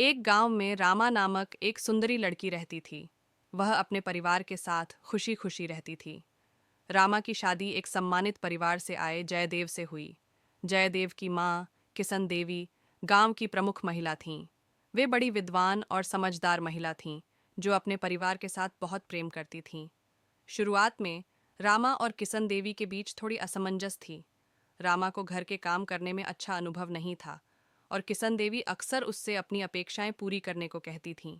एक गांव में रामा नामक एक सुंदरी लड़की रहती थी। वह अपने परिवार के साथ खुशी खुशी रहती थी। रामा की शादी एक सम्मानित परिवार से आए जयदेव से हुई। जयदेव की माँ किशन देवी गांव की प्रमुख महिला थीं। वे बड़ी विद्वान और समझदार महिला थीं, जो अपने परिवार के साथ बहुत प्रेम करती थीं। शुरुआत में रामा और किशन देवी के बीच थोड़ी असमंजस थी। रामा को घर के काम करने में अच्छा अनुभव नहीं था और किशन देवी अक्सर उससे अपनी अपेक्षाएं पूरी करने को कहती थीं।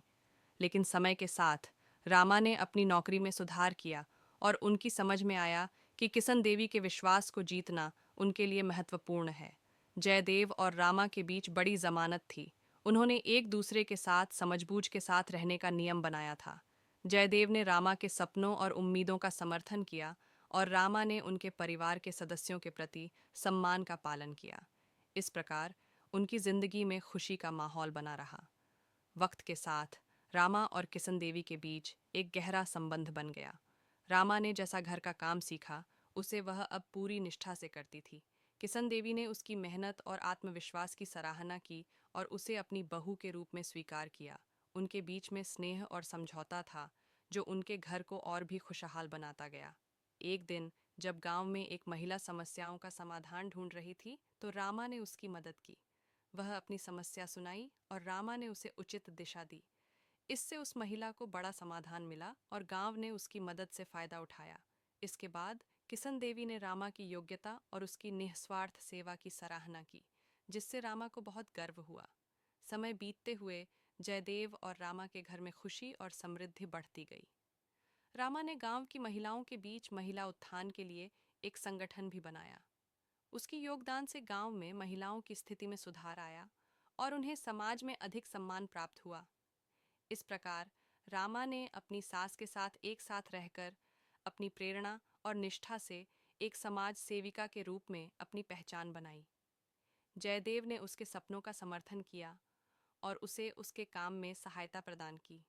लेकिन समय के साथ रामा ने अपनी नौकरी में सुधार किया और उनकी समझ में आया कि किशन देवी के विश्वास को जीतना उनके लिए महत्वपूर्ण है। जयदेव और रामा के बीच बड़ी जमानत थी। उन्होंने एक दूसरे के साथ समझबूझ के साथ रहने का नियम बनाया था। जयदेव ने रामा के सपनों और उम्मीदों का समर्थन किया और रामा ने उनके परिवार के सदस्यों के प्रति सम्मान का पालन किया। इस प्रकार उनकी जिंदगी में खुशी का माहौल बना रहा। वक्त के साथ रामा और किशन देवी के बीच एक गहरा संबंध बन गया। रामा ने जैसा घर का काम सीखा, उसे वह अब पूरी निष्ठा से करती थी। किशन देवी ने उसकी मेहनत और आत्मविश्वास की सराहना की और उसे अपनी बहू के रूप में स्वीकार किया। उनके बीच में स्नेह और समझौता था, जो उनके घर को और भी खुशहाल बनाता गया। एक दिन जब गांव में एक महिला समस्याओं का समाधान ढूंढ रही थी, तो रामा ने उसकी मदद की। वह अपनी समस्या सुनाई और रामा ने उसे उचित दिशा दी। इससे उस महिला को बड़ा समाधान मिला और गांव ने उसकी मदद से फायदा उठाया। इसके बाद किशन देवी ने रामा की योग्यता और उसकी निस्वार्थ सेवा की सराहना की, जिससे रामा को बहुत गर्व हुआ। समय बीतते हुए जयदेव और रामा के घर में खुशी और समृद्धि बढ़ती गई। रामा ने गांव की महिलाओं के बीच महिला उत्थान के लिए एक संगठन भी बनाया। उसकी योगदान से गांव में महिलाओं की स्थिति में सुधार आया और उन्हें समाज में अधिक सम्मान प्राप्त हुआ। इस प्रकार रामा ने अपनी सास के साथ एक साथ रहकर अपनी प्रेरणा और निष्ठा से एक समाज सेविका के रूप में अपनी पहचान बनाई। जयदेव ने उसके सपनों का समर्थन किया और उसे उसके काम में सहायता प्रदान की।